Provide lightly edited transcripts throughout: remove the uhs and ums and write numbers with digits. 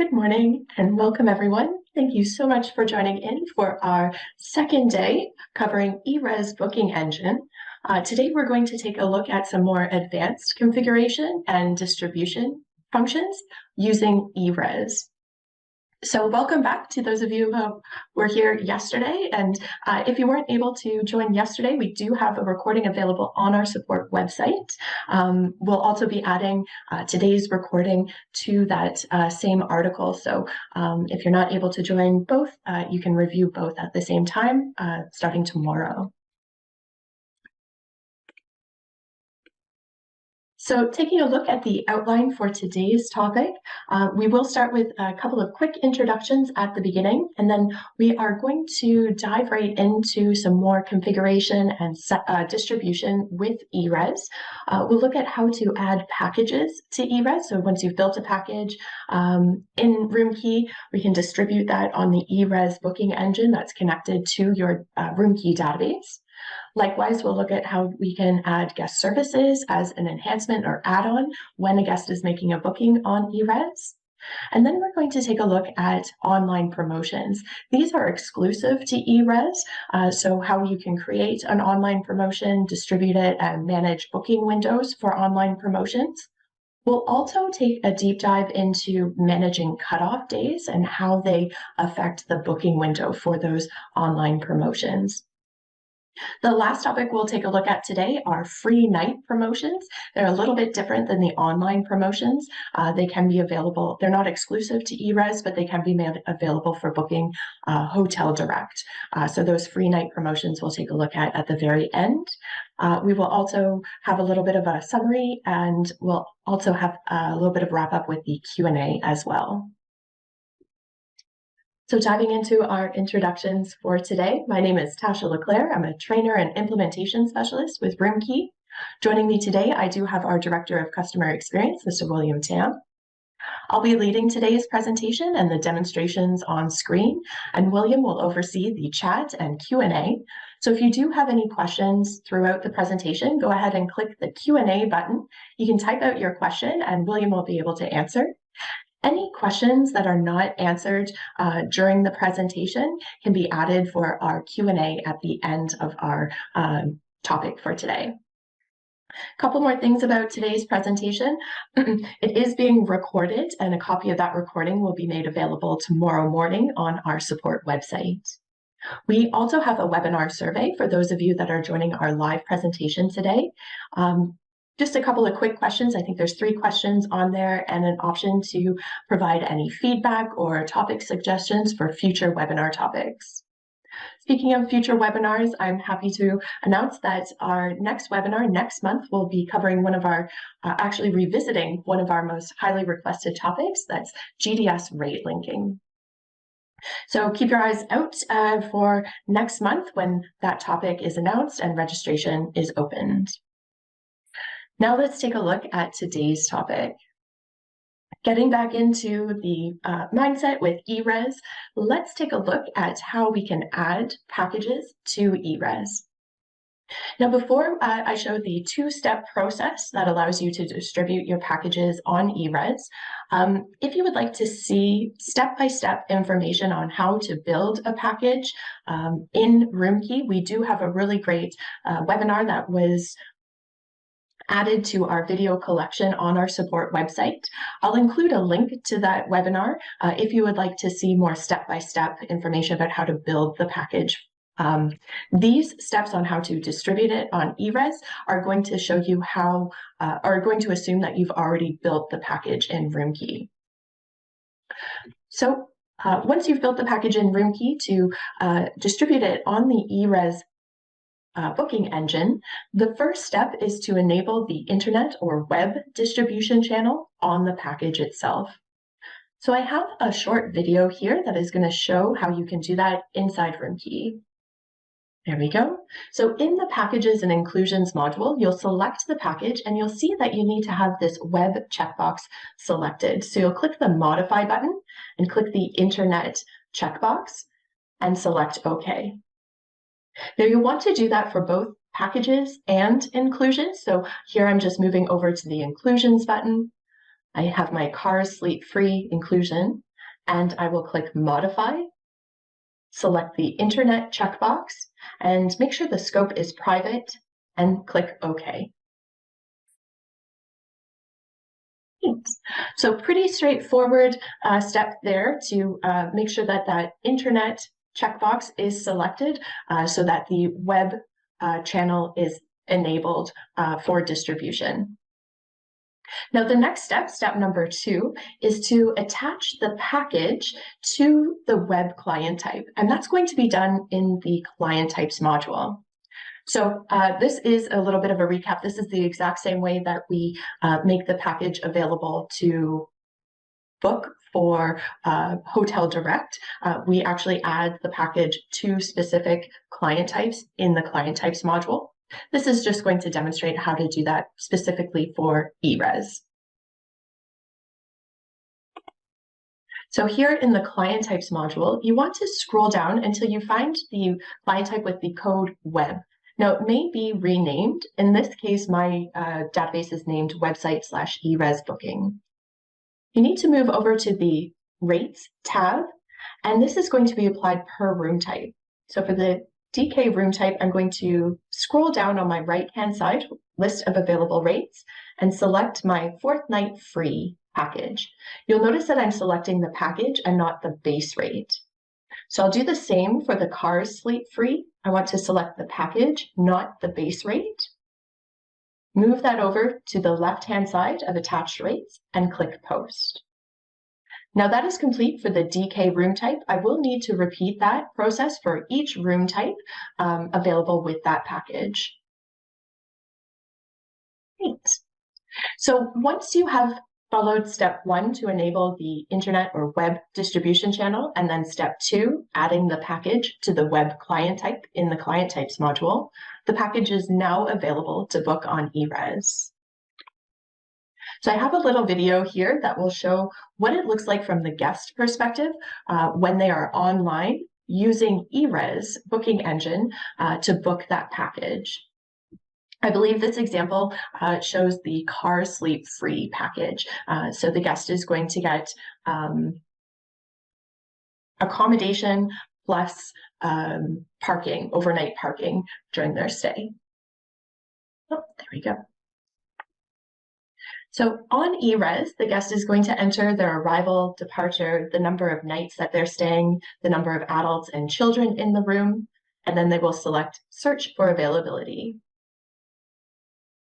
Good morning and welcome everyone. Thank you so much for joining in for our second day covering eRes booking engine. Today we're going to take a look at some more advanced configuration and distribution functions using eRes. So welcome back to those of you who were here yesterday. And if you weren't able to join yesterday, we do have a recording available on our support website. We'll also be adding today's recording to that same article. So if you're not able to join both, you can review both at the same time starting tomorrow. So taking a look at the outline for today's topic, we will start with a couple of quick introductions at the beginning, and then we are going to dive right into some more configuration and distribution with eRes. We'll look at how to add packages to eRes. So once you've built a package in RoomKey, we can distribute that on the eRes booking engine that's connected to your RoomKey database. Likewise, we'll look at how we can add guest services as an enhancement or add-on when a guest is making a booking on eRes. And then we're going to take a look at online promotions. These are exclusive to eRes, so how you can create an online promotion, distribute it, and manage booking windows for online promotions. We'll also take a deep dive into managing cutoff days and how they affect the booking window for those online promotions. The last topic we'll take a look at today are free night promotions. They're a little bit different than the online promotions. They can be available, they're not exclusive to eRes, but they can be made available for booking hotel direct. So those free night promotions we'll take a look at the very end. We will also have a little bit of a summary, and we'll also have a little bit of wrap up with the Q&A as well. So diving into our introductions for today, my name is Tasha LeClaire. I'm a trainer and implementation specialist with RoomKey. Joining me today, I do have our Director of Customer Experience, Mr. William Tam. I'll be leading today's presentation and the demonstrations on screen, and William will oversee the chat and Q&A. So if you do have any questions throughout the presentation, go ahead and click the Q&A button. You can type out your question and William will be able to answer. Any questions that are not answered during the presentation can be added for our Q&A at the end of our topic for today. A couple more things about today's presentation. It is being recorded, and a copy of that recording will be made available tomorrow morning on our support website. We also have a webinar survey for those of you that are joining our live presentation today. Just a couple of quick questions. I think there's 3 questions on there and an option to provide any feedback or topic suggestions for future webinar topics. Speaking of future webinars, I'm happy to announce that our next webinar next month will be covering one of our, actually revisiting one of our most highly requested topics, that's GDS rate linking. So keep your eyes out for next month when that topic is announced and registration is opened. Now let's take a look at today's topic. Getting back into the mindset with eRes, let's take a look at how we can add packages to eRes. Now, before I show the 2-step process that allows you to distribute your packages on eRes, if you would like to see step-by-step information on how to build a package in RoomKey, we do have a really great webinar that was added to our video collection on our support website. I'll include a link to that webinar if you would like to see more step-by-step information about how to build the package. These steps on how to distribute it on eRes are going to show you how, are going to assume that you've already built the package in RoomKey. So once you've built the package in RoomKey to distribute it on the eRes booking engine, the first step is to enable the internet or web distribution channel on the package itself. So I have a short video here that is going to show how you can do that inside RoomKey. There we go. So in the Packages and Inclusions module, you'll select the package and you'll see that you need to have this web checkbox selected. So you'll click the Modify button and click the Internet checkbox and select OK. Now you'll want to do that for both packages and inclusions. So here I'm just moving over to the Inclusions button. I have my Cars Sleep Free inclusion. and I will click Modify, select the Internet checkbox, and make sure the scope is private, and click OK. So pretty straightforward step there to make sure that that Internet checkbox is selected so that the web channel is enabled for distribution. Now, the next step, step number 2, is to attach the package to the web client type, and that's going to be done in the client types module. So this is a little bit of a recap. This is the exact same way that we make the package available to book for Hotel Direct. We actually add the package to specific client types in the client types module. This is just going to demonstrate how to do that specifically for eRes. So here in the client types module, you want to scroll down until you find the client type with the code web. Now, it may be renamed. In this case, my database is named website/eRes booking. You need to move over to the Rates tab, and this is going to be applied per room type. So for the DK room type, I'm going to scroll down on my right-hand side, list of available rates, and select my 4th night free package. You'll notice that I'm selecting the package and not the base rate. So I'll do the same for the cars sleep free. I want to select the package, not the base rate. Move that over to the left-hand side of attached rates and click Post. Now that is complete for the DK room type. I will need to repeat that process for each room type available with that package. Great. So once you have followed step 1 to enable the internet or web distribution channel, and then step 2, adding the package to the web client type in the client types module, the package is now available to book on eRes. So I have a little video here that will show what it looks like from the guest perspective when they are online using eRes booking engine to book that package. I believe this example shows the car sleep free package. So the guest is going to get accommodation plus parking, overnight parking during their stay. Oh, there we go. So on eRes, the guest is going to enter their arrival, departure, the number of nights that they're staying, the number of adults and children in the room, and then they will select Search for Availability.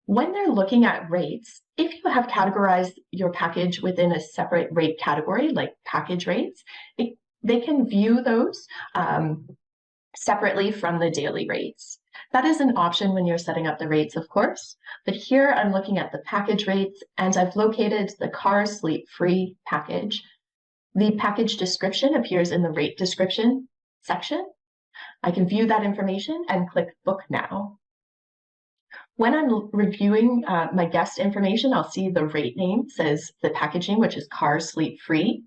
When they're looking at rates, if you have categorized your package within a separate rate category, like package rates, they can view those separately from the daily rates. That is an option when you're setting up the rates, of course, but here I'm looking at the package rates and I've located the car sleep free package. The package description appears in the rate description section. I can view that information and click Book Now. When I'm reviewing my guest information, I'll see the rate name says the package name, which is Car Sleep Free.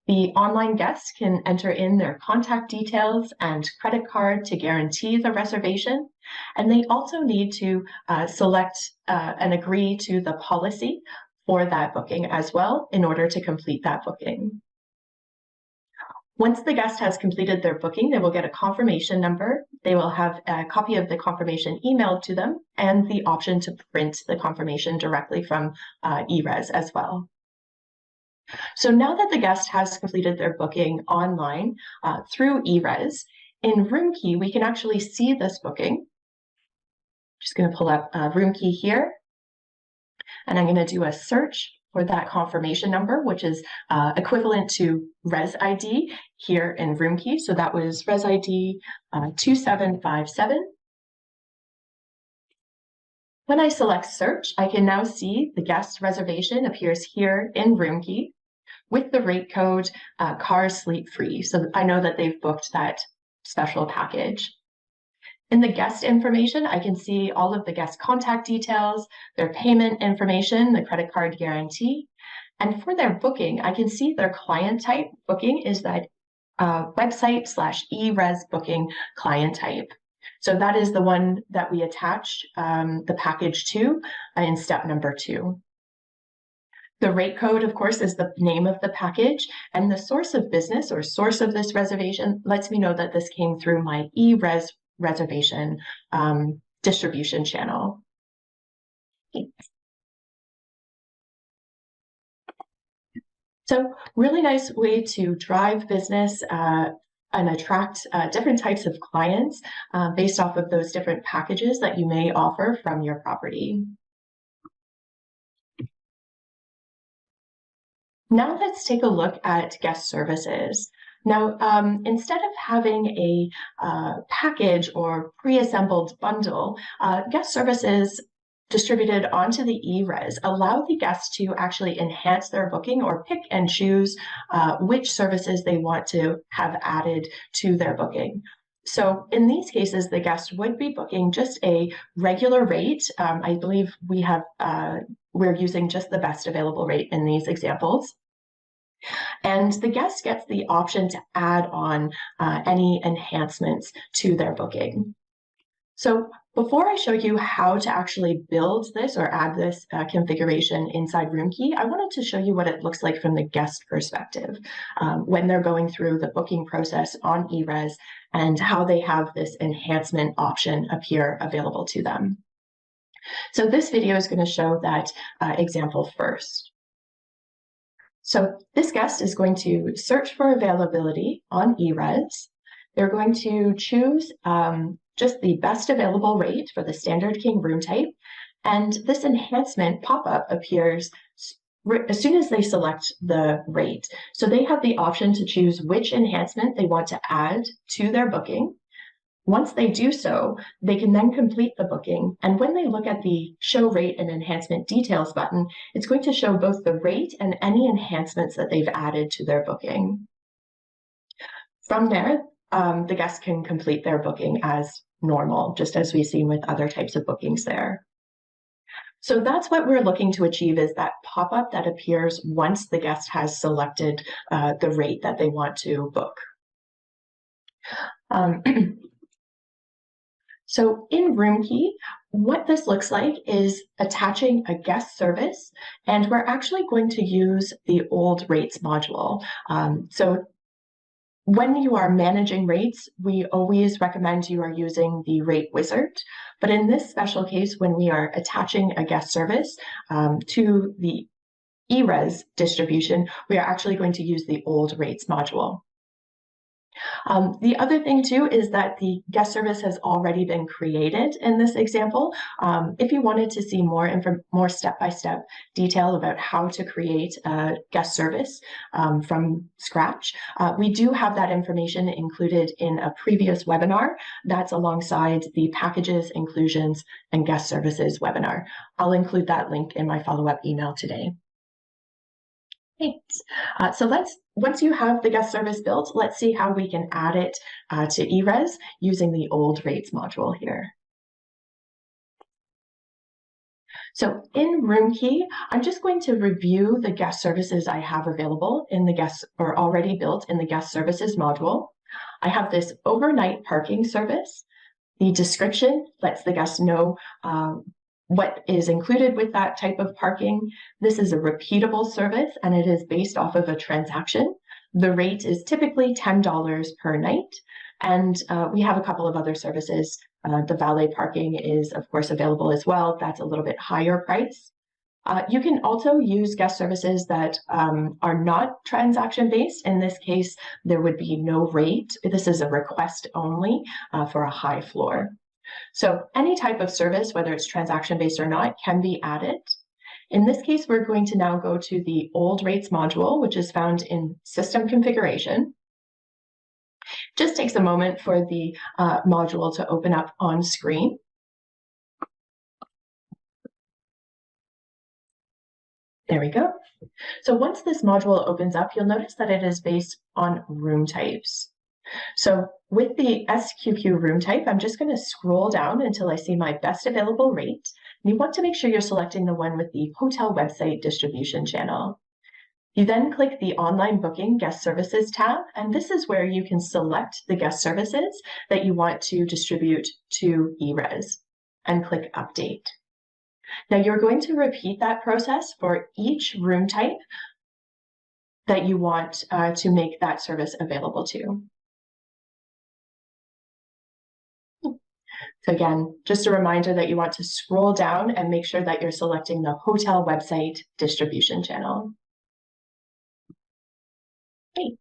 The online guests can enter in their contact details and credit card to guarantee the reservation. And they also need to select and agree to the policy for that booking as well in order to complete that booking. Once the guest has completed their booking, they will get a confirmation number. They will have a copy of the confirmation emailed to them and the option to print the confirmation directly from eRes as well. So now that the guest has completed their booking online through eRes, in RoomKey, we can actually see this booking. Just going to pull up RoomKey here, and I'm going to do a search for that confirmation number, which is equivalent to Res ID here in RoomKey. So that was Res ID 2757. When I select search, I can now see the guest reservation appears here in RoomKey with the rate code Car Sleep Free. So I know that they've booked that special package. In the guest information, I can see all of the guest contact details, their payment information, the credit card guarantee. And for their booking, I can see their client type booking is that website/eRes booking client type. So that is the one that we attach the package to in step number 2. The rate code, of course, is the name of the package, and the source of business or source of this reservation lets me know that this came through my eRes reservation distribution channel. So really nice way to drive business and attract different types of clients based off of those different packages that you may offer from your property. Now let's take a look at guest services. Now, instead of having a package or pre-assembled bundle, guest services distributed onto the eRes allow the guests to actually enhance their booking or pick and choose which services they want to have added to their booking. So in these cases, the guest would be booking just a regular rate. I believe we're using just the best available rate in these examples. And the guest gets the option to add on any enhancements to their booking. So before I show you how to actually build this or add this configuration inside RoomKey, I wanted to show you what it looks like from the guest perspective when they're going through the booking process on eRes and how they have this enhancement option appear available to them. So this video is going to show that example first. So this guest is going to search for availability on eRes. They're going to choose just the best available rate for the standard king room type. And this enhancement pop-up appears as soon as they select the rate. So they have the option to choose which enhancement they want to add to their booking. Once they do so, they can then complete the booking. And when they look at the Show Rate and Enhancement Details button, it's going to show both the rate and any enhancements that they've added to their booking. From there, the guests can complete their booking as normal, just as we've seen with other types of bookings there. So that's what we're looking to achieve, is that pop-up that appears once the guest has selected the rate that they want to book. So in RoomKey, what this looks like is attaching a guest service, and we're actually going to use the old rates module. So when you are managing rates, we always recommend you are using the rate wizard. But in this special case, when we are attaching a guest service to the eRes distribution, we are actually going to use the old rates module. The other thing too is that the guest service has already been created in this example. If you wanted to see more step-by-step detail about how to create a guest service from scratch, we do have that information included in a previous webinar that's alongside the Packages, Inclusions, and Guest Services webinar. I'll include that link in my follow-up email today. Great. So once you have the guest service built, let's see how we can add it to eRes using the old rates module here. So in RoomKey, I'm just going to review the guest services I have available in the guest or already built in the guest services module. I have this overnight parking service. The description lets the guest know what is included with that type of parking. This is a repeatable service, and it is based off of a transaction. The rate is typically $10 per night, and we have a couple of other services. The valet parking is, of course, available as well. That's a little bit higher price. You can also use guest services that are not transaction-based. In this case, there would be no rate. This is a request only for a high floor. So any type of service, whether it's transaction-based or not, can be added. In this case, we're going to now go to the old rates module, which is found in System Configuration. Just takes a moment for the module to open up on screen. There we go. So once this module opens up, you'll notice that it is based on room types. So with the SQQ room type, I'm just going to scroll down until I see my best available rate. And you want to make sure you're selecting the one with the hotel website distribution channel. You then click the Online Booking Guest Services tab, and this is where you can select the guest services that you want to distribute to eRes, and click Update. Now you're going to repeat that process for each room type that you want to make that service available to. So again, just a reminder that you want to scroll down and make sure that you're selecting the hotel website distribution channel. Okay.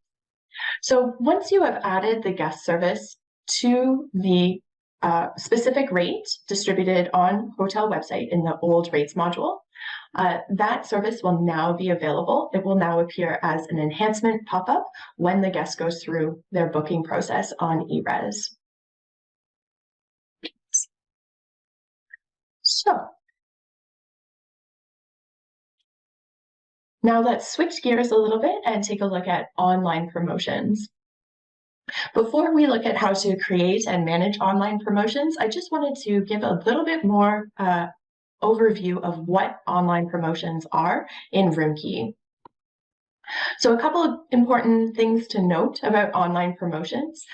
So once you have added the guest service to the specific rate distributed on hotel website in the old rates module, that service will now be available. It will now appear as an enhancement pop-up when the guest goes through their booking process on eRes. So now let's switch gears a little bit and take a look at online promotions. Before we look at how to create and manage online promotions, I just wanted to give a little bit more overview of what online promotions are in RoomKey. So a couple of important things to note about online promotions.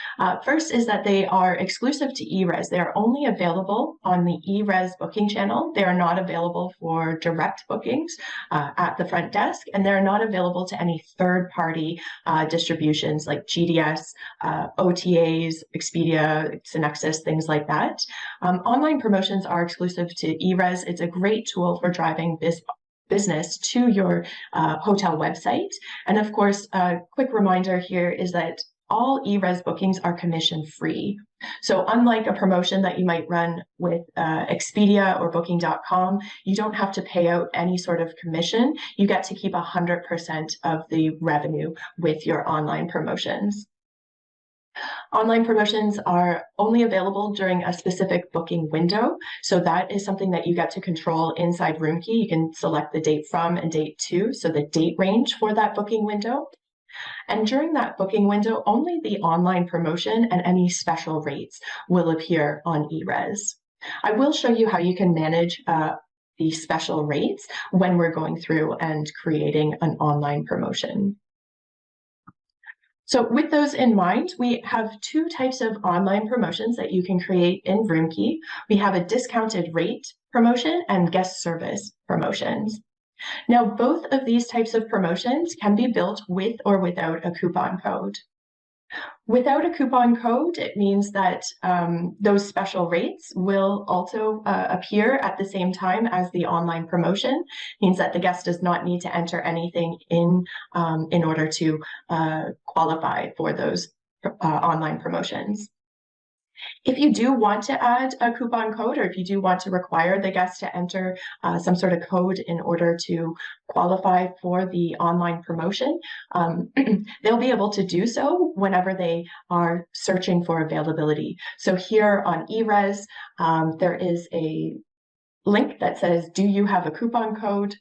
First is that they are exclusive to eRes. They are only available on the eRes booking channel. They are not available for direct bookings at the front desk, and they're not available to any third-party distributions like GDS, OTAs, Expedia, Synexus, things like that. Online promotions are exclusive to eRes. It's a great tool for driving business to your hotel website. And of course, a quick reminder here is that all eRes bookings are commission free. So unlike a promotion that you might run with Expedia or Booking.com, you don't have to pay out any sort of commission. You get to keep 100% of the revenue with your online promotions. Online promotions are only available during a specific booking window. So that is something that you get to control inside RoomKey. You can select the date from and date to, so the date range for that booking window. And during that booking window, only the online promotion and any special rates will appear on eRes. I will show you how you can manage the special rates when we're going through and creating an online promotion. So with those in mind, we have two types of online promotions that you can create in RoomKey. We have a discounted rate promotion and guest service promotions. Now, both of these types of promotions can be built with or without a coupon code. Without a coupon code, it means that those special rates will also appear at the same time as the online promotion. It means that the guest does not need to enter anything in order to qualify for those online promotions. If you do want to add a coupon code, or if you do want to require the guest to enter some sort of code in order to qualify for the online promotion, they'll be able to do so whenever they are searching for availability. So here on eRes, there is a link that says, do you have a coupon code?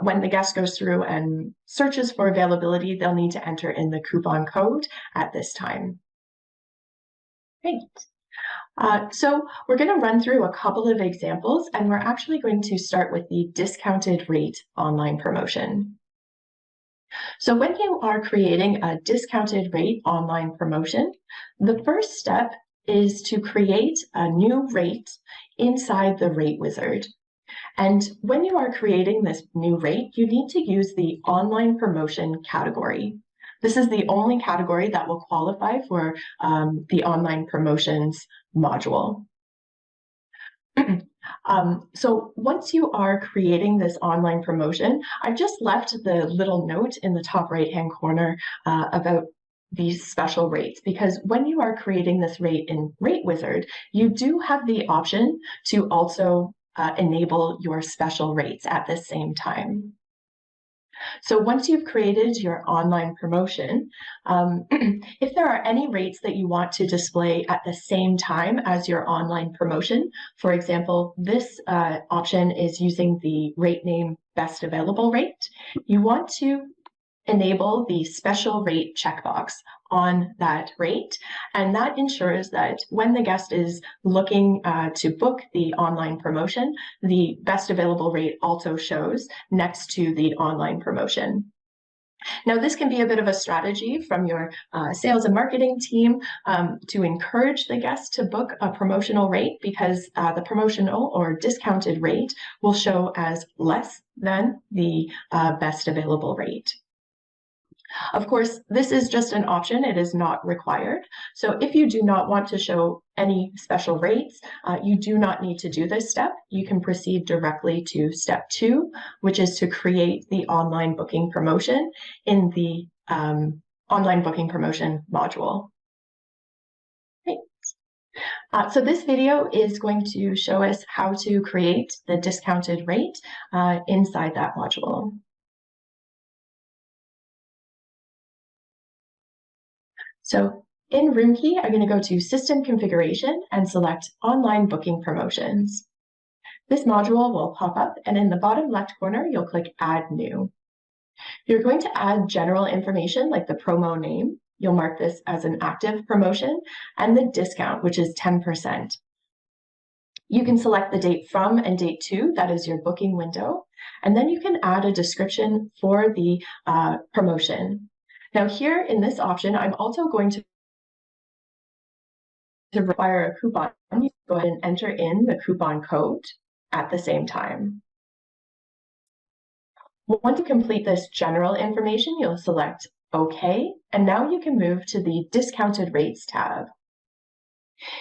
When the guest goes through and searches for availability, they'll need to enter in the coupon code at this time. Great. So we're going to run through a couple of examples, and we're actually going to start with the discounted rate online promotion. So when you are creating a discounted rate online promotion, the first step is to create a new rate inside the rate wizard. And when you are creating this new rate, you need to use the online promotion category. This is the only category that will qualify for the online promotions module. So once you are creating this online promotion, I've just left the little note in the top right-hand corner about these special rates, because when you are creating this rate in Rate Wizard, you do have the option to also enable your special rates at the same time. So once you've created your online promotion, if there are any rates that you want to display at the same time as your online promotion, for example, this option is using the rate name Best Available Rate, you want to enable the special rate checkbox on that rate. And that ensures that when the guest is looking to book the online promotion, the best available rate also shows next to the online promotion. Now, this can be a bit of a strategy from your sales and marketing team to encourage the guest to book a promotional rate, because the promotional or discounted rate will show as less than the best available rate. Of course, this is just an option. It is not required. So if you do not want to show any special rates, you do not need to do this step. You can proceed directly to step 2, which is to create the online booking promotion in the online booking promotion module. Okay. So this video is going to show us how to create the discounted rate inside that module. So in RoomKey, I'm going to go to System Configuration and select Online Booking Promotions. This module will pop up, and in the bottom left corner, you'll click Add New. You're going to add general information like the promo name. You'll mark this as an active promotion, and the discount, which is 10%. You can select the date from and date to, that is your booking window, and then you can add a description for the promotion. Now here in this option, I'm also going to require a coupon. You go ahead and enter in the coupon code at the same time. Once you complete this general information, you'll select OK, and now you can move to the Discounted Rates tab.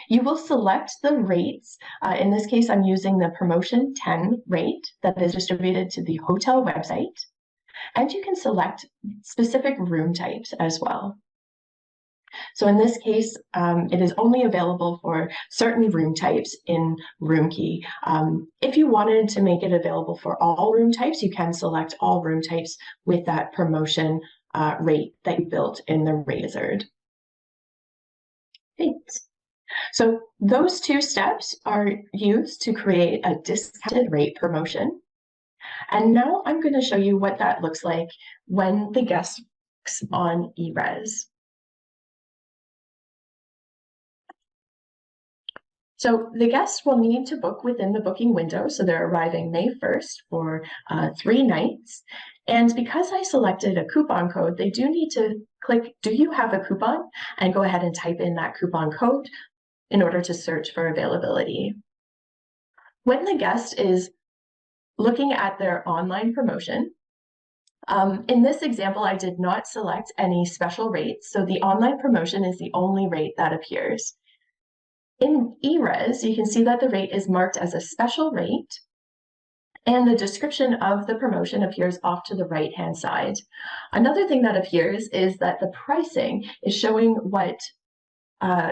You will select the rates. In this case, I'm using the Promotion 10 rate that is distributed to the hotel website. And you can select specific room types as well. So in this case, it is only available for certain room types in RoomKey. If you wanted to make it available for all room types, you can select all room types with that promotion rate that you built in the rate wizard. Thanks. So those 2 steps are used to create a discounted rate promotion. And now I'm going to show you what that looks like when the guest books on eRes. So the guests will need to book within the booking window. So they're arriving May 1st for 3 nights. And because I selected a coupon code, they do need to click, do you have a coupon? And go ahead and type in that coupon code in order to search for availability. When the guest is looking at their online promotion, in this example, I did not select any special rates. So the online promotion is the only rate that appears. In eRes, you can see that the rate is marked as a special rate, and the description of the promotion appears off to the right-hand side. Another thing that appears is that the pricing is showing what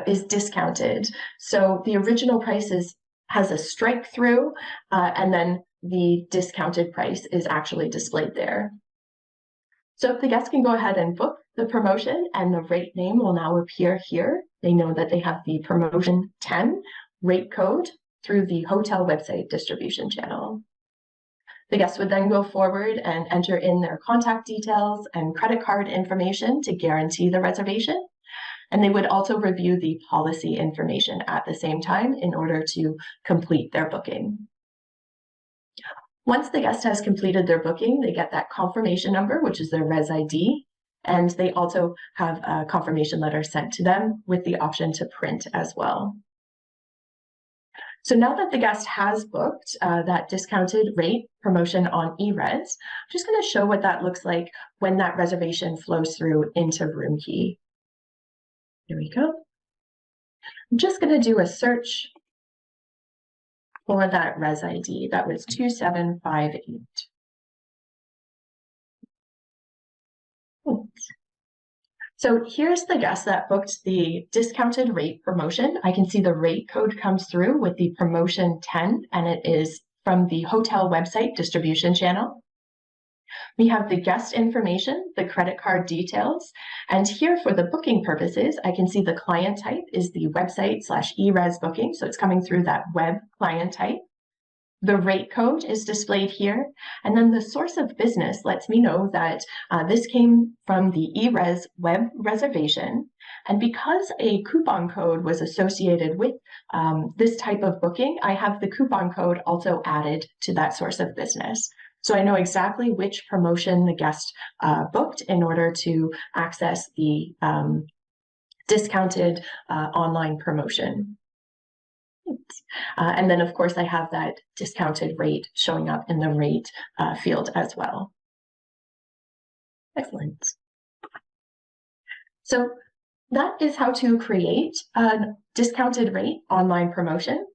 is discounted. So the original price has a strike through, and then the discounted price is actually displayed there. So the guests can go ahead and book the promotion, and the rate name will now appear here. They know that they have the promotion 10 rate code through the hotel website distribution channel. The guests would then go forward and enter in their contact details and credit card information to guarantee the reservation. And they would also review the policy information at the same time in order to complete their booking. Once the guest has completed their booking, they get that confirmation number, which is their res ID, and they also have a confirmation letter sent to them with the option to print as well. So now that the guest has booked that discounted rate promotion on eRes, I'm just going to show what that looks like when that reservation flows through into RoomKey. Here we go. I'm just going to do a search for that res ID. That was 2758. So here's the guest that booked the discounted rate promotion. I can see the rate code comes through with the promotion 10, and it is from the hotel website distribution channel. We have the guest information, the credit card details, and here for the booking purposes, I can see the client type is the website/eRes booking, so it's coming through that web client type. The rate code is displayed here, and then the source of business lets me know that this came from the eRes web reservation, and because a coupon code was associated with this type of booking, I have the coupon code also added to that source of business. So I know exactly which promotion the guest booked in order to access the discounted online promotion. And then, of course, I have that discounted rate showing up in the rate field as well. Excellent. So that is how to create a discounted rate online promotion.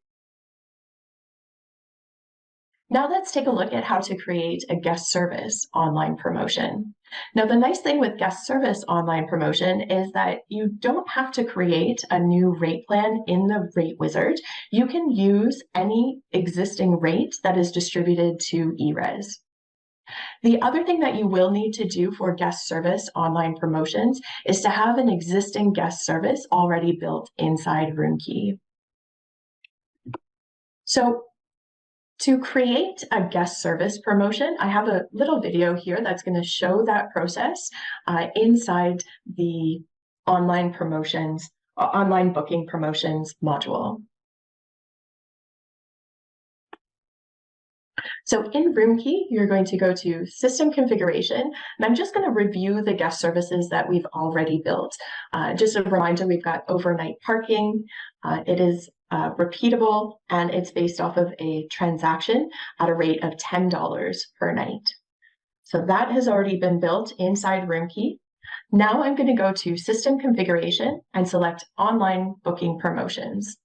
Now let's take a look at how to create a guest service online promotion. Now, the nice thing with guest service online promotion is that you don't have to create a new rate plan in the rate wizard. You can use any existing rate that is distributed to eRes. The other thing that you will need to do for guest service online promotions is to have an existing guest service already built inside RoomKey. So to create a guest service promotion, I have a little video here that's going to show that process inside the online booking promotions module. So in RoomKey, you're going to go to System Configuration, and I'm just going to review the guest services that we've already built. Just a reminder, we've got overnight parking. It is repeatable, and it's based off of a transaction at a rate of $10 per night. So that has already been built inside RoomKey. Now I'm going to go to System Configuration and select Online Booking Promotions.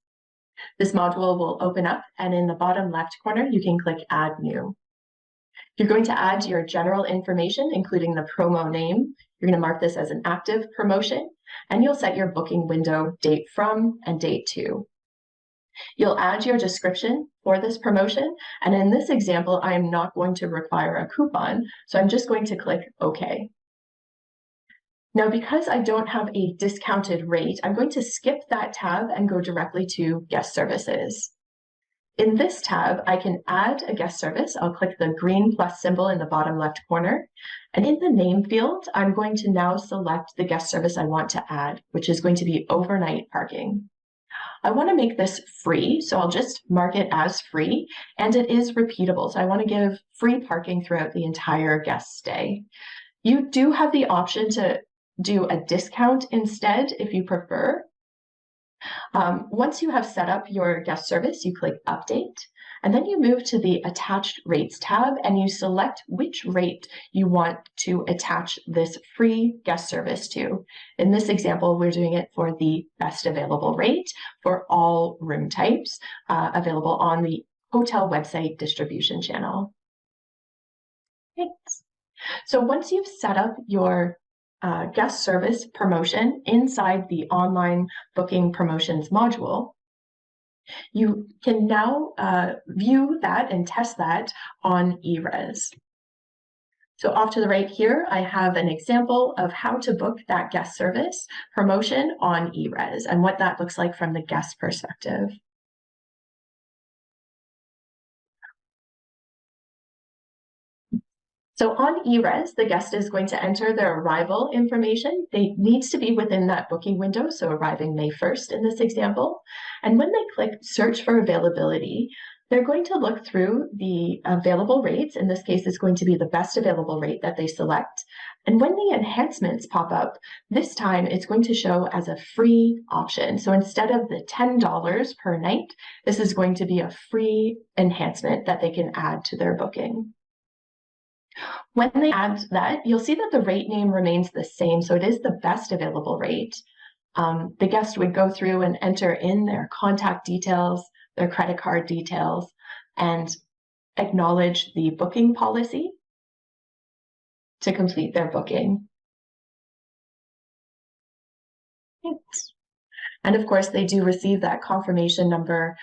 This module will open up, and in the bottom left corner, you can click Add New. You're going to add your general information, including the promo name. You're going to mark this as an active promotion, and you'll set your booking window, date from, and date to. You'll add your description for this promotion, and in this example, I am not going to require a coupon, so I'm just going to click OK. Now, because I don't have a discounted rate, I'm going to skip that tab and go directly to guest services. In this tab, I can add a guest service. I'll click the green plus symbol in the bottom left corner. And in the name field, I'm going to now select the guest service I want to add, which is going to be overnight parking. I want to make this free, so I'll just mark it as free, and it is repeatable. So I want to give free parking throughout the entire guest stay. You do have the option to do a discount instead if you prefer. Once you have set up your guest service, you click Update, and then you move to the Attached Rates tab, and you select which rate you want to attach this free guest service to. In this example, we're doing it for the best available rate for all room types available on the hotel website distribution channel. Thanks. So once you've set up your guest service promotion inside the online booking promotions module, you can now view that and test that on eRes. So off to the right here, I have an example of how to book that guest service promotion on eRes and what that looks like from the guest perspective. So on eRes, the guest is going to enter their arrival information. They needs to be within that booking window, so arriving May 1st in this example. And when they click Search for Availability, they're going to look through the available rates. In this case, it's going to be the best available rate that they select. And when the enhancements pop up, this time it's going to show as a free option. So instead of the $10 per night, this is going to be a free enhancement that they can add to their booking. When they add that, you'll see that the rate name remains the same, so it is the best available rate. The guest would go through and enter in their contact details, their credit card details, and acknowledge the booking policy to complete their booking. Thanks. And of course, they do receive that confirmation number,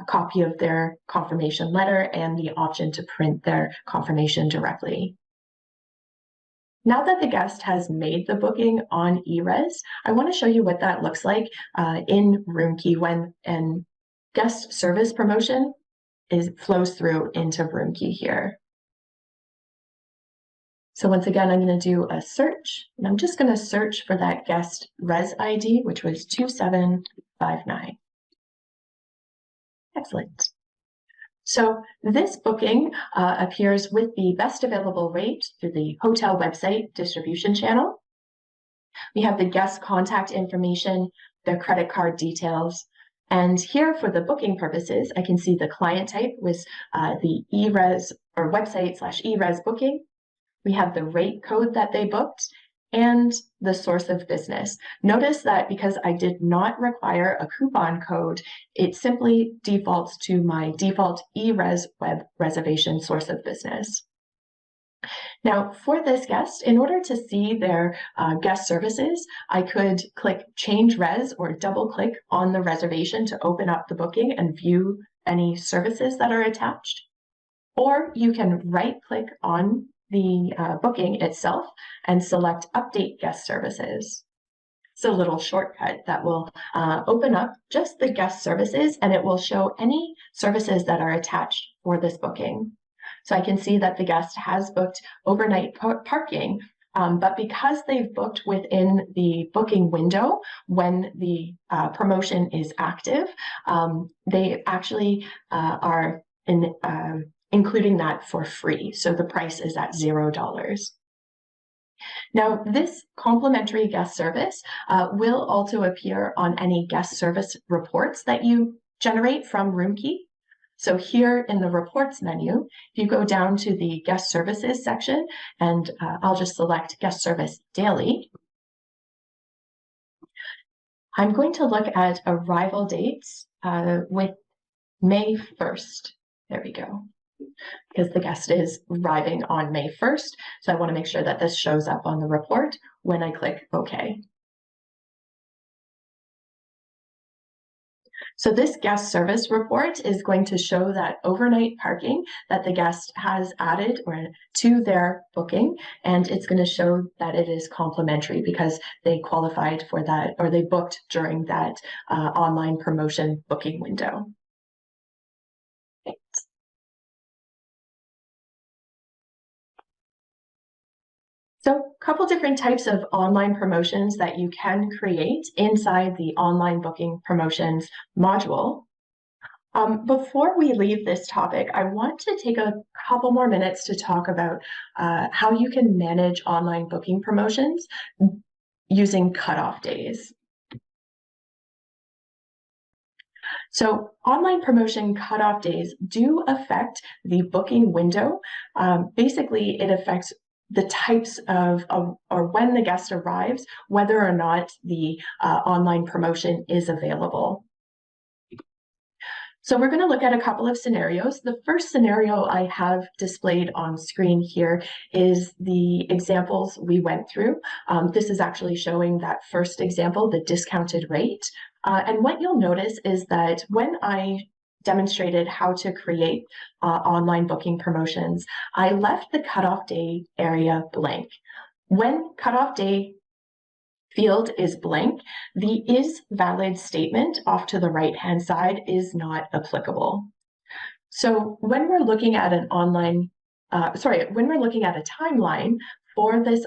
copy of their confirmation letter, and the option to print their confirmation directly. Now that the guest has made the booking on eRes, I want to show you what that looks like in RoomKey when a guest service promotion flows through into RoomKey here. So once again, I'm going to do a search, and I'm just going to search for that guest res ID, which was 2759. Excellent. So this booking appears with the best available rate through the hotel website distribution channel. We have the guest contact information, their credit card details, and here for the booking purposes, I can see the client type was the eRes or website/eRes booking. We have the rate code that they booked and the source of business. Notice that because I did not require a coupon code, it simply defaults to my default eRes web reservation source of business. Now, for this guest, in order to see their guest services, I could click Change Res or double click on the reservation to open up the booking and view any services that are attached. Or you can right click on the booking itself and select Update Guest Services. It's a little shortcut that will open up just the guest services, and it will show any services that are attached for this booking. So I can see that the guest has booked overnight parking, but because they've booked within the booking window when the promotion is active, they actually are including that for free. So the price is at $0. Now, this complimentary guest service will also appear on any guest service reports that you generate from RoomKey. So here in the reports menu, if you go down to the guest services section, and I'll just select guest service daily, I'm going to look at arrival dates with May 1st. There we go. Because the guest is arriving on May 1st. So I want to make sure that this shows up on the report when I click OK. So this guest service report is going to show that overnight parking that the guest has added to their booking, and it's going to show that it is complimentary because they qualified for that, or they booked during that online promotion booking window. So a couple different types of online promotions that you can create inside the online booking promotions module. Before we leave this topic, I want to take a couple more minutes to talk about how you can manage online booking promotions using cutoff days. So online promotion cutoff days do affect the booking window. Basically, it affects the types of or when the guest arrives, whether or not the online promotion is available. So we're going to look at a couple of scenarios. The first scenario I have displayed on screen here is the examples we went through. This is actually showing that first example, the discounted rate. And what you'll notice is that when I demonstrated how to create online booking promotions, I left the cutoff day area blank. When cutoff day field is blank, the is valid statement off to the right-hand side is not applicable. So when we're looking at an when we're looking at a timeline for this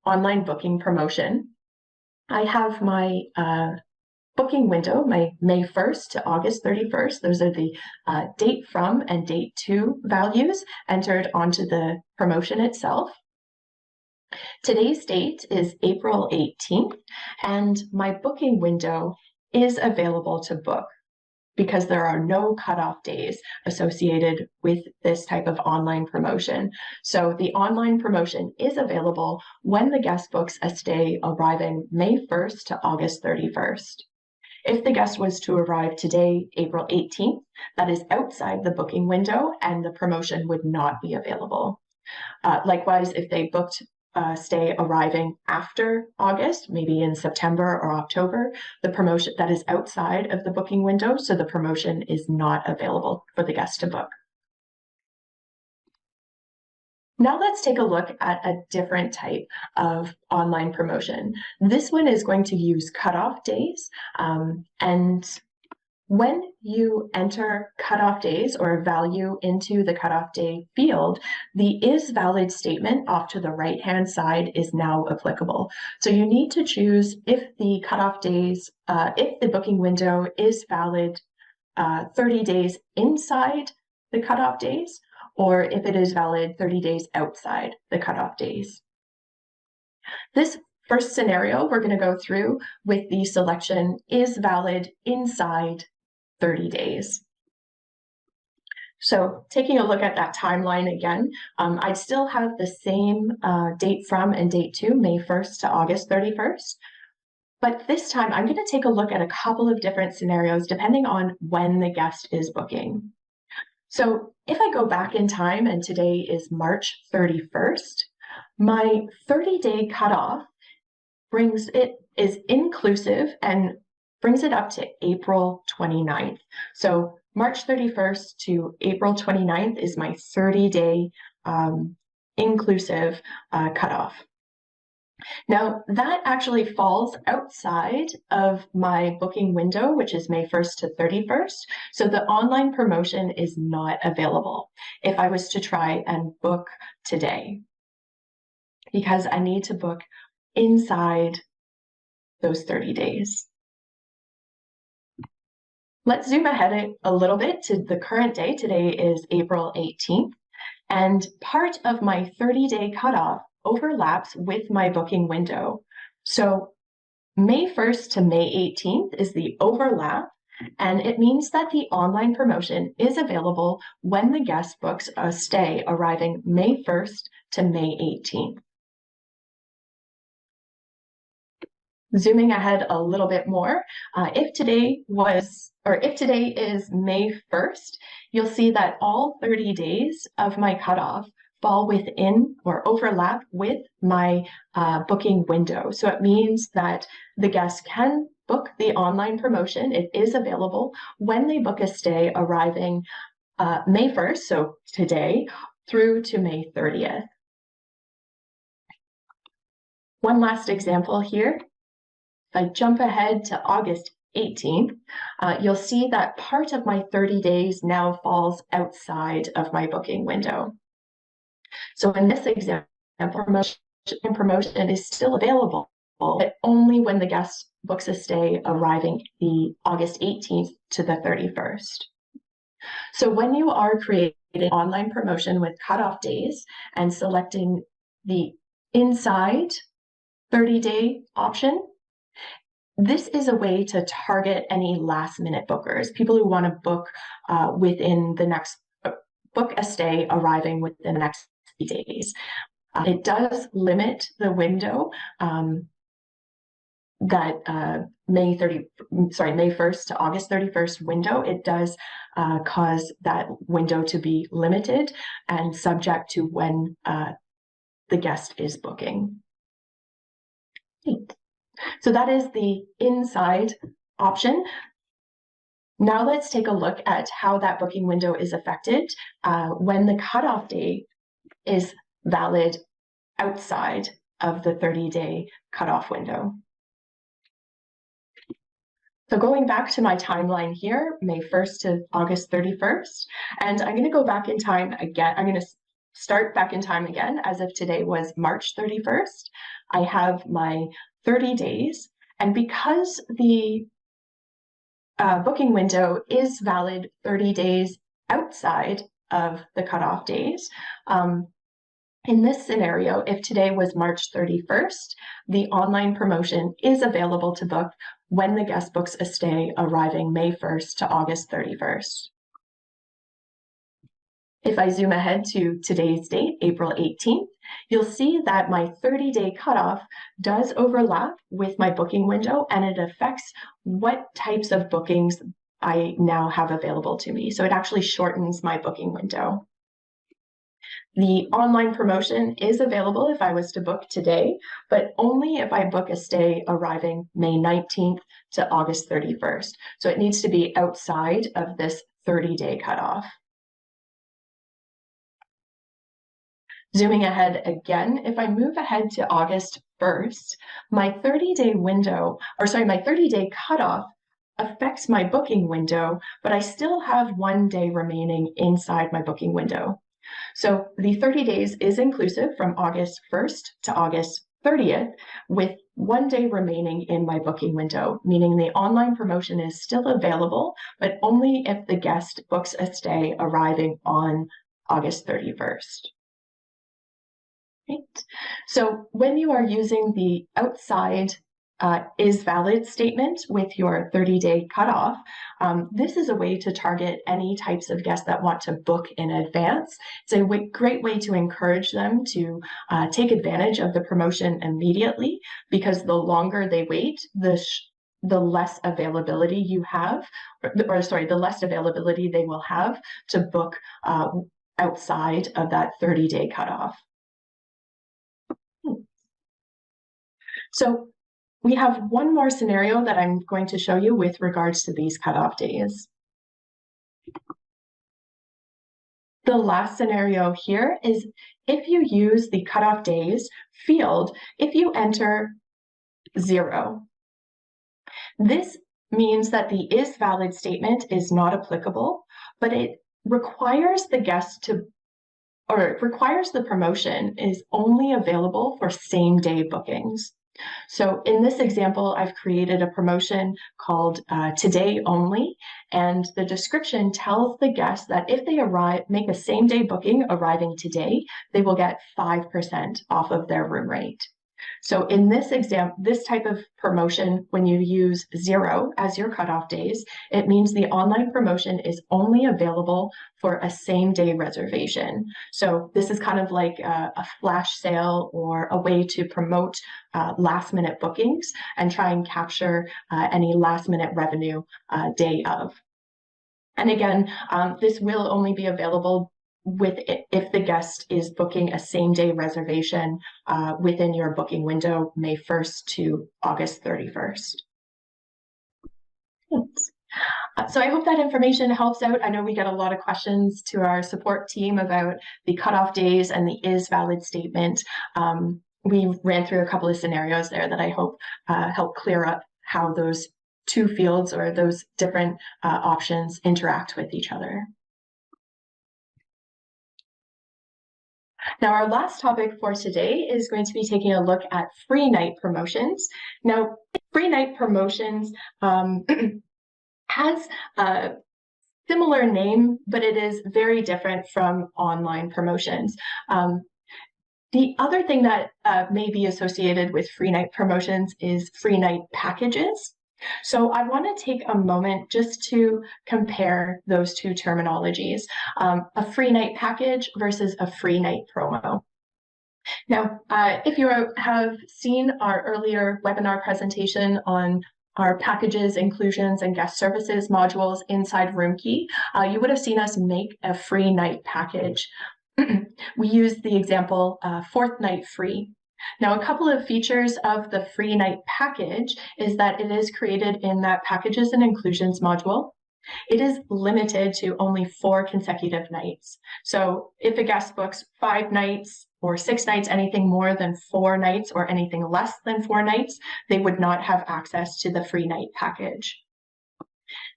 online booking promotion, I have my booking window, my May 1st to August 31st. Those are the date from and date to values entered onto the promotion itself. Today's date is April 18th, and my booking window is available to book because there are no cutoff days associated with this type of online promotion. So the online promotion is available when the guest books a stay arriving May 1st to August 31st. If the guest was to arrive today, April 18th, that is outside the booking window and the promotion would not be available. Likewise, if they booked stay arriving after August, maybe in September or October, the promotion that is outside of the booking window, so the promotion is not available for the guest to book. Now let's take a look at a different type of online promotion. This one is going to use cutoff days, and when you enter cutoff days or a value into the cutoff day field, the is valid statement off to the right-hand side is now applicable. So you need to choose if the cutoff days, if the booking window is valid 30 days inside the cutoff days, or if it is valid 30 days outside the cutoff days. This first scenario we're going to go through with the selection is valid inside 30 days. So taking a look at that timeline again, I still have the same date from and date to, May 1st to August 31st. But this time I'm going to take a look at a couple of different scenarios depending on when the guest is booking. So if I go back in time and today is March 31st, my 30-day cutoff is inclusive and brings it up to April 29th. So March 31st to April 29th is my 30-day inclusive cutoff. Now, that actually falls outside of my booking window, which is May 1st to 31st. So the online promotion is not available if I was to try and book today, because I need to book inside those 30 days. Let's zoom ahead a little bit to the current day. Today is April 18th, and part of my 30-day cutoff overlaps with my booking window. So May 1st to May 18th is the overlap, and it means that the online promotion is available when the guest books a stay arriving May 1st to May 18th. Zooming ahead a little bit more, if today is May 1st, you'll see that all 30 days of my cutoff fall within or overlap with my booking window. So it means that the guest can book the online promotion. It is available when they book a stay arriving May 1st, so today, through to May 30th. One last example here. If I jump ahead to August 18th, you'll see that part of my 30 days now falls outside of my booking window. So in this example, promotion is still available, but only when the guest books a stay arriving the August 18th to the 31st. So when you are creating online promotion with cutoff days and selecting the inside 30-day option, this is a way to target any last-minute bookers, people who want to book book a stay arriving within the next few days. It does limit the window that May 1st to August 31st window. It does cause that window to be limited and subject to when the guest is booking. So that is the inside option. Now let's take a look at how that booking window is affected when the cutoff date is valid outside of the 30-day cutoff window. So going back to my timeline here, May 1st to August 31st, and I'm going to go back in time again. I'm going to start back in time again as if today was March 31st. I have my 30 days, and because the booking window is valid 30 days outside of the cutoff days, in this scenario, if today was March 31st, the online promotion is available to book when the guest books a stay arriving May 1st to August 31st. If I zoom ahead to today's date, April 18th, you'll see that my 30-day cutoff does overlap with my booking window, and it affects what types of bookings I now have available to me. So it actually shortens my booking window. The online promotion is available if I was to book today, but only if I book a stay arriving May 19th to August 31st. So it needs to be outside of this 30-day cutoff. Zooming ahead again, if I move ahead to August 1st, my 30-day cutoff affects my booking window, but I still have 1 day remaining inside my booking window. So the 30 days is inclusive from August 1st to August 30th with 1 day remaining in my booking window, meaning the online promotion is still available, but only if the guest books a stay arriving on August 31st. Right. So when you are using the outside is valid statement with your 30-day cutoff, this is a way to target any types of guests that want to book in advance. It's a great way to encourage them to take advantage of the promotion immediately, because the longer they wait, the less availability you have, the less availability they will have to book outside of that 30-day cutoff. So we have one more scenario that I'm going to show you with regards to these cutoff days. The last scenario here is if you use the cutoff days field, if you enter 0. This means that the is valid statement is not applicable, but it requires the guest to, or it requires the promotion is only available for same-day bookings. So in this example, I've created a promotion called Today Only, and the description tells the guests that if they make a same-day booking arriving today, they will get 5% off of their room rate. So in this type of promotion, when you use 0 as your cutoff days, it means the online promotion is only available for a same-day reservation. So this is kind of like a flash sale or a way to promote last-minute bookings and try and capture any last-minute revenue day of. And again, this will only be available if the guest is booking a same-day reservation within your booking window, May 1st to August 31st. Thanks. So I hope that information helps out. I know we get a lot of questions to our support team about the cutoff days and the is valid statement. We ran through a couple of scenarios there that I hope help clear up how those two fields or those different options interact with each other. Now, our last topic for today is going to be taking a look at free night promotions. Now, free night promotions has a similar name, but it is very different from online promotions. The other thing that may be associated with free night promotions is free night packages. So I want to take a moment just to compare those two terminologies, a free night package versus a free night promo. Now, if you have seen our earlier webinar presentation on our packages, inclusions, and guest services modules inside RoomKey, you would have seen us make a free night package. We use the example 4th night free. Now, a couple of features of the free night package is that it is created in that packages and inclusions module. It is limited to only 4 consecutive nights. So if a guest books 5 nights or 6 nights, anything more than 4 nights or anything less than 4 nights, they would not have access to the free night package.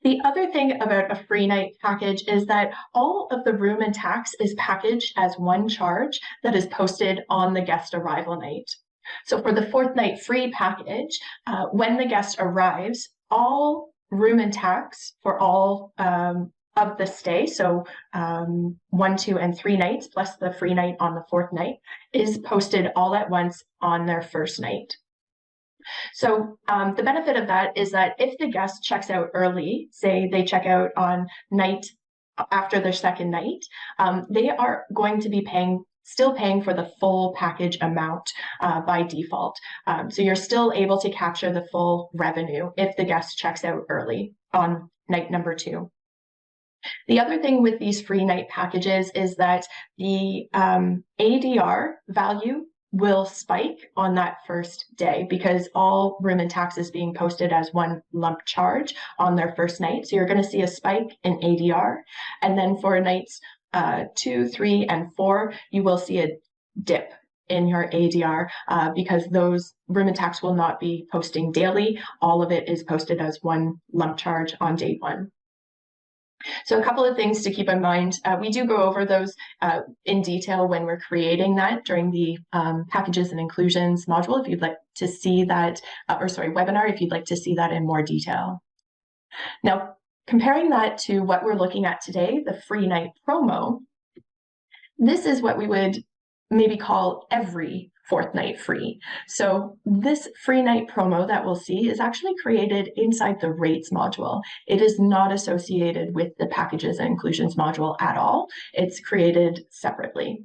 The other thing about a free night package is that all of the room and tax is packaged as one charge that is posted on the guest arrival night. So for the 4th night free package, when the guest arrives, all room and tax for all of the stay, so 1, 2, and 3 nights, plus the free night on the 4th night, is posted all at once on their first night. So the benefit of that is that if the guest checks out early, say they check out on night after their 2nd night, they are going to be still paying for the full package amount by default. So you're still able to capture the full revenue if the guest checks out early on night number 2. The other thing with these free night packages is that the ADR value will spike on that first day because all room and tax is being posted as one lump charge on their first night. So you're going to see a spike in ADR. And then for nights 2, 3, and 4, you will see a dip in your ADR because those room and tax will not be posting daily. All of it is posted as one lump charge on day 1. So a couple of things to keep in mind. We do go over those in detail when we're creating that during the packages and inclusions module, if you'd like to see that, webinar, if you'd like to see that in more detail. Now, comparing that to what we're looking at today, the free night promo, this is what we would maybe call every fourth night free. So this free night promo that we'll see is actually created inside the rates module. It is not associated with the packages and inclusions module at all. It's created separately.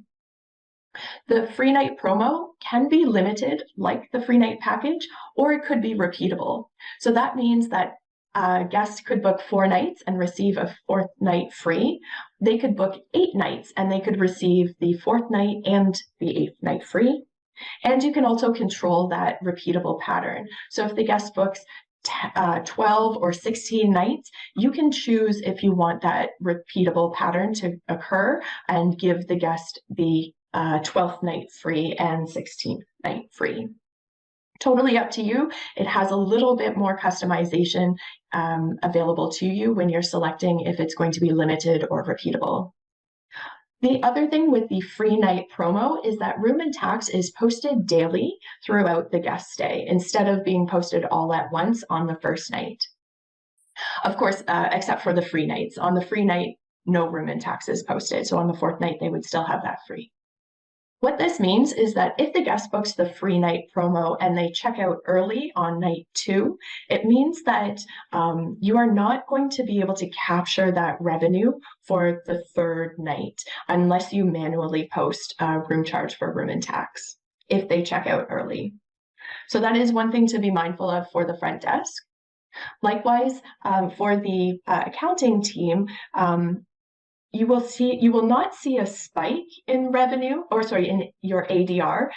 The free night promo can be limited like the free night package, or it could be repeatable. So that means that guests could book 4 nights and receive a 4th night free. They could book 8 nights and they could receive the 4th night and the 8th night free. And you can also control that repeatable pattern. So if the guest books 12 or 16 nights, you can choose if you want that repeatable pattern to occur and give the guest the 12th night free and 16th night free. Totally up to you. It has a little bit more customization available to you when you're selecting if it's going to be limited or repeatable. The other thing with the free night promo is that room and tax is posted daily throughout the guest stay instead of being posted all at once on the first night. Of course, except for the free nights. On the free night, no room and tax is posted. So on the 4th night, they would still have that free. What this means is that if the guest books the free night promo and they check out early on night 2, it means that you are not going to be able to capture that revenue for the 3rd night unless you manually post a room charge for room and tax if they check out early. So that is one thing to be mindful of for the front desk. Likewise, for the accounting team, you will not see a spike in revenue, in your ADR.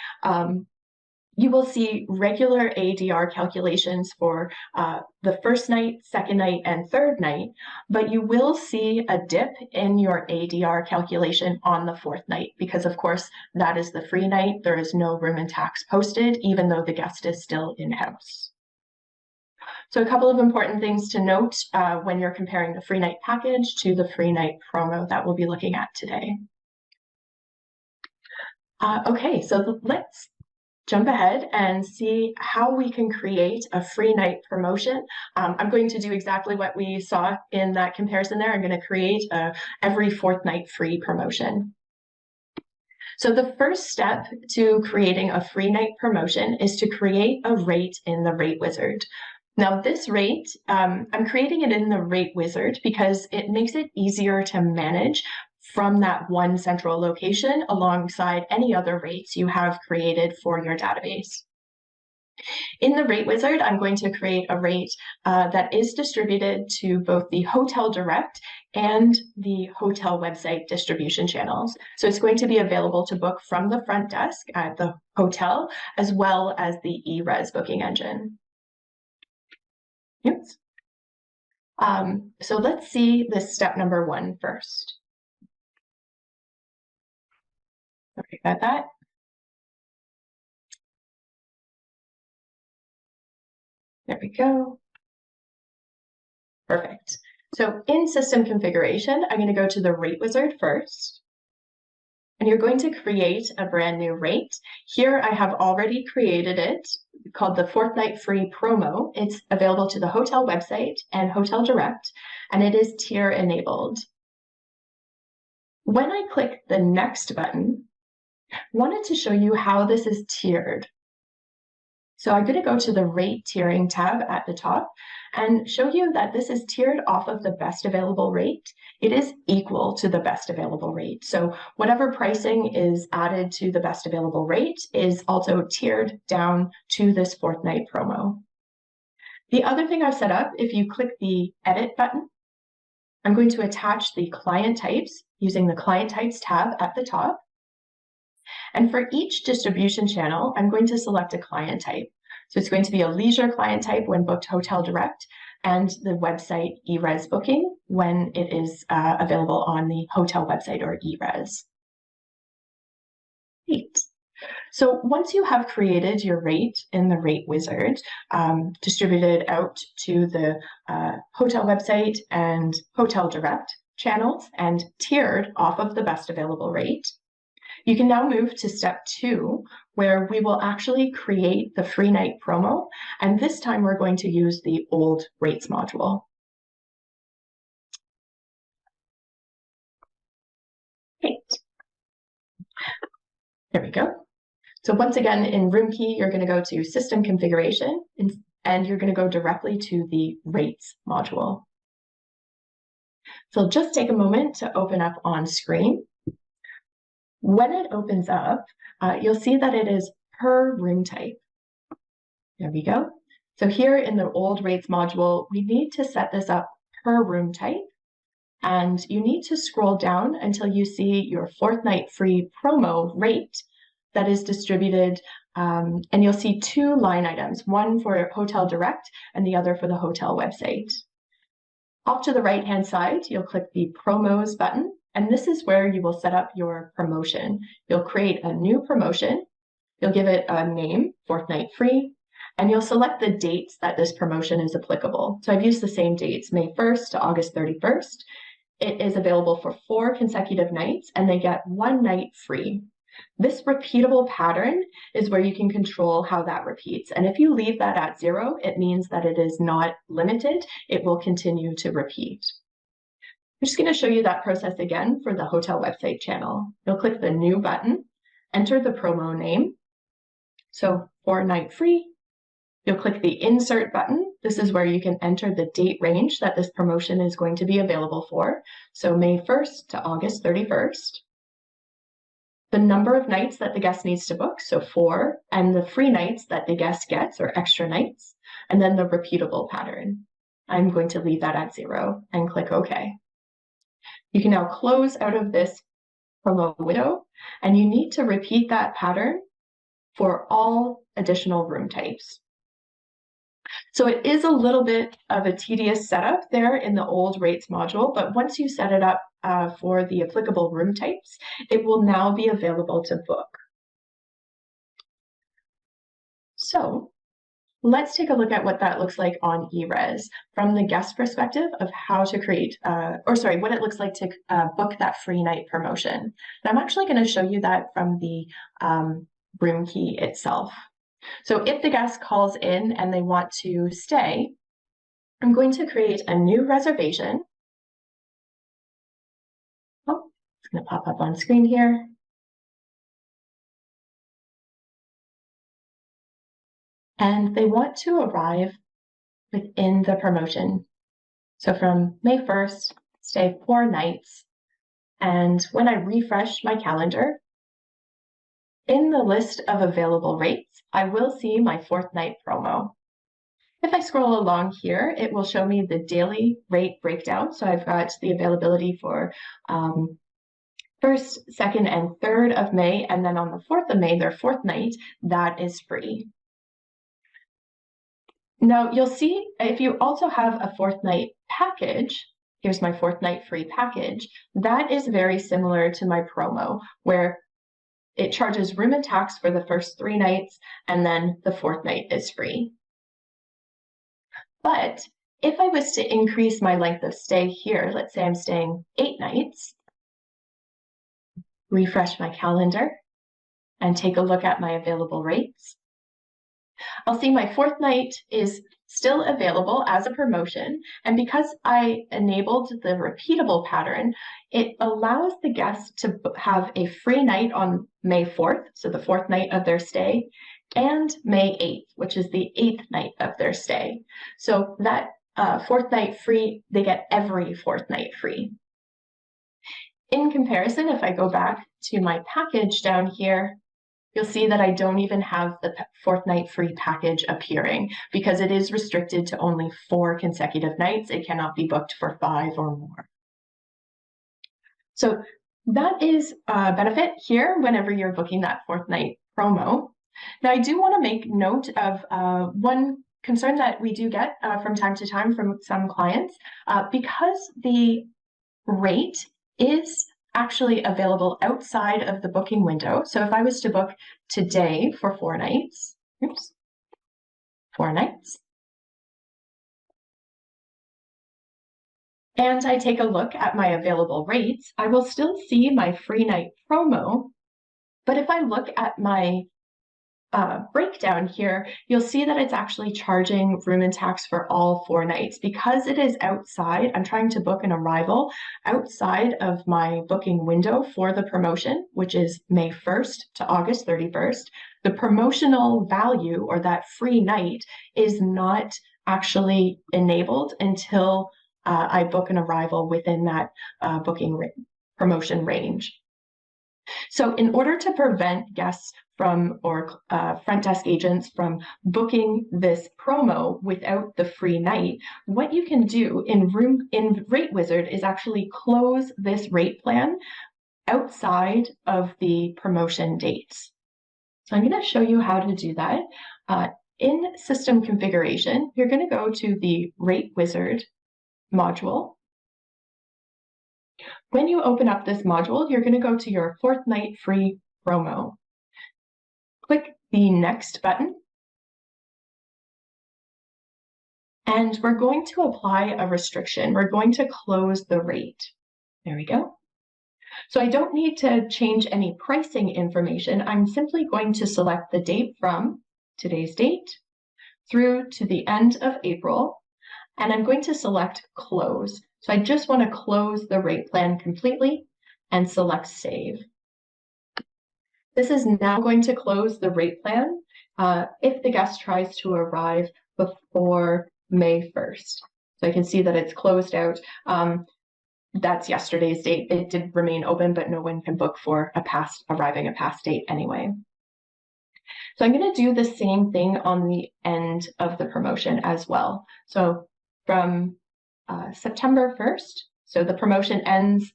You will see regular ADR calculations for the 1st night, 2nd night, and 3rd night, but you will see a dip in your ADR calculation on the 4th night because, of course, that is the free night. There is no room and tax posted, even though the guest is still in-house. So a couple of important things to note when you're comparing the free night package to the free night promo that we'll be looking at today. Okay, so let's jump ahead and see how we can create a free night promotion. I'm going to do exactly what we saw in that comparison there. I'm going to create a every 4th night free promotion. So the first step to creating a free night promotion is to create a rate in the rate wizard. Now this rate, I'm creating it in the rate wizard because it makes it easier to manage from that one central location alongside any other rates you have created for your database. In the rate wizard, I'm going to create a rate that is distributed to both the hotel direct and the hotel website distribution channels. So it's going to be available to book from the front desk at the hotel as well as the eRes booking engine. Oops. So let's see this step number 1 first. Sorry about that. There we go. Perfect. So in system configuration, I'm going to go to the rate wizard first. And you're going to create a brand new rate. Here I have already created it called the 4th night free promo. It's available to the hotel website and hotel direct, and it is tier enabled. When I click the next button, I wanted to show you how this is tiered. So I'm going to go to the rate tiering tab at the top and show you that this is tiered off of the best available rate. It is equal to the best available rate. So whatever pricing is added to the best available rate is also tiered down to this 4th night promo. The other thing I've set up, if you click the edit button, I'm going to attach the client types using the client types tab at the top. And for each distribution channel, I'm going to select a client type. So it's going to be a leisure client type when booked hotel direct, and the website eRes booking when it is available on the hotel website or eRes. Great. So once you have created your rate in the rate wizard, distributed out to the hotel website and hotel direct channels and tiered off of the best available rate, you can now move to step 2, where we will actually create the free night promo. And this time we're going to use the old rates module. Great. There we go. So once again, in RoomKey, you're going to go to System Configuration, and you're going to go directly to the Rates module. So just take a moment to open up on screen. When it opens up, you'll see that it is per room type. There we go. So here in the old rates module, we need to set this up per room type. And you need to scroll down until you see your 4th night free promo rate that is distributed. And you'll see 2 line items, one for Hotel Direct and the other for the hotel website. Off to the right-hand side, you'll click the Promos button, and this is where you will set up your promotion. You'll create a new promotion, you'll give it a name, 4th night free, and you'll select the dates that this promotion is applicable. So I've used the same dates, May 1st to August 31st. It is available for 4 consecutive nights, and they get 1 night free. This repeatable pattern is where you can control how that repeats. And if you leave that at 0, it means that it is not limited. It will continue to repeat. I'm just going to show you that process again for the hotel website channel. You'll click the New button, enter the promo name. So 4 night free. You'll click the Insert button. This is where you can enter the date range that this promotion is going to be available for. So May 1st to August 31st. The number of nights that the guest needs to book, so 4, and the free nights that the guest gets, or extra nights, and then the repeatable pattern. I'm going to leave that at 0 and click OK. You can now close out of this promo window, and you need to repeat that pattern for all additional room types. So it is a little bit of a tedious setup there in the old rates module, but once you set it up for the applicable room types, it will now be available to book. So let's take a look at what that looks like on eRes from the guest perspective of how to create, what it looks like to book that free night promotion. And I'm actually going to show you that from the RoomKey itself. So if the guest calls in and they want to stay, I'm going to create a new reservation. Oh, it's going to pop up on screen here. And they want to arrive within the promotion. So from May 1st, stay 4 nights. And when I refresh my calendar, in the list of available rates, I will see my 4th night promo. If I scroll along here, it will show me the daily rate breakdown. So I've got the availability for 1st, 2nd, and 3rd of May, and then on the 4th of May, their 4th night, that is free. Now you'll see if you also have a 4th night package, here's my 4th night free package, that is very similar to my promo, where it charges room and tax for the first 3 nights, and then the 4th night is free. But if I was to increase my length of stay here, let's say I'm staying 8 nights, refresh my calendar, and take a look at my available rates, I'll see my 4th night is still available as a promotion, and because I enabled the repeatable pattern, it allows the guest to have a free night on May 4th, so the 4th night of their stay, and May 8th, which is the 8th night of their stay. So that 4th night free, they get every 4th night free. In comparison, if I go back to my package down here, you'll see that I don't even have the 4th night free package appearing because it is restricted to only 4 consecutive nights. It cannot be booked for 5 or more. So that is a benefit here whenever you're booking that 4th night promo. Now I do want to make note of one concern that we do get from time to time from some clients. Because the rate is actually available outside of the booking window. So if I was to book today for 4 nights, 4 nights, and I take a look at my available rates, I will still see my free night promo. But if I look at my breakdown here, you'll see that it's actually charging room and tax for all 4 nights. Because it is outside, I'm trying to book an arrival outside of my booking window for the promotion, which is May 1st to August 31st. The promotional value, or that free night, is not actually enabled until I book an arrival within that promotion range. So in order to prevent guests from, or front desk agents from booking this promo without the free night, what you can do in Rate Wizard is actually close this rate plan outside of the promotion dates. So I'm going to show you how to do that. In system configuration, you're going to go to the Rate Wizard module. When you open up this module, you're going to go to your 4th night free promo. Click the Next button. And we're going to apply a restriction. We're going to close the rate. There we go. So I don't need to change any pricing information. I'm simply going to select the date from today's date through to the end of April. And I'm going to select Close. So I just want to close the rate plan completely and select Save. This is now going to close the rate plan if the guest tries to arrive before May 1st. So I can see that it's closed out. That's yesterday's date. It did remain open, but no one can book for arriving a past date anyway. So I'm going to do the same thing on the end of the promotion as well. So from September 1st, so the promotion ends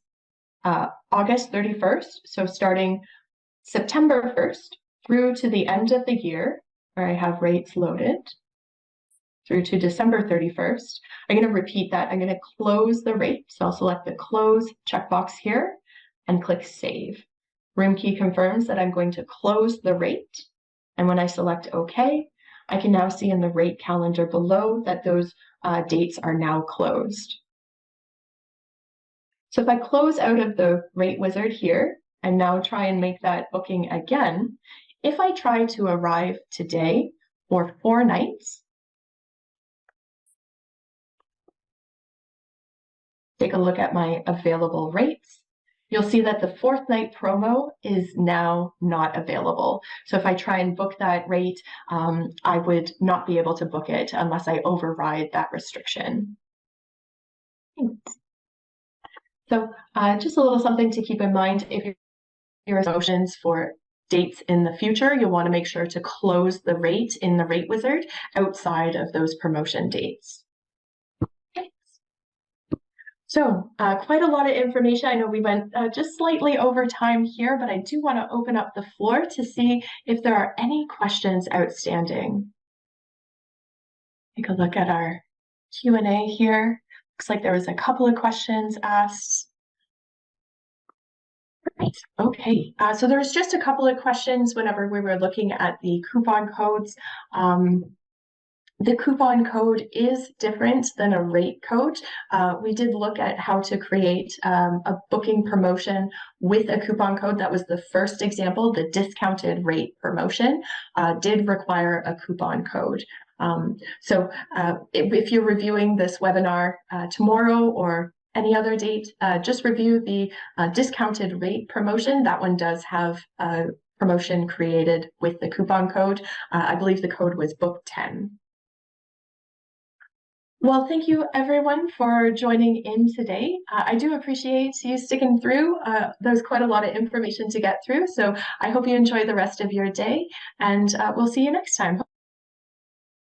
August 31st. So starting September 1st through to the end of the year, where I have rates loaded, through to December 31st, I'm going to repeat that. I'm going to close the rate. So I'll select the Close checkbox here and click Save. RoomKey confirms that I'm going to close the rate. And when I select OK, I can now see in the rate calendar below that those dates are now closed. So if I close out of the Rate Wizard here and now try and make that booking again, if I try to arrive today for 4 nights, take a look at my available rates, you'll see that the 4th night promo is now not available. So if I try and book that rate, I would not be able to book it unless I override that restriction. Thanks. So just a little something to keep in mind. If you're promotions for dates in the future, you'll want to make sure to close the rate in the Rate Wizard outside of those promotion dates. So quite a lot of information. I know we went just slightly over time here, but I do want to open up the floor to see if there are any questions outstanding. Take a look at our Q&A here. Looks like there was a couple of questions asked. Right. Okay. So there was just a couple of questions whenever we were looking at the coupon codes. The coupon code is different than a rate code. We did look at how to create a booking promotion with a coupon code. That was the first example. The discounted rate promotion did require a coupon code. So if you're reviewing this webinar tomorrow or any other date, just review the discounted rate promotion. That one does have a promotion created with the coupon code. I believe the code was book 10. Well, thank you everyone for joining in today. I do appreciate you sticking through. There's quite a lot of information to get through, so I hope you enjoy the rest of your day, and we'll see you next time.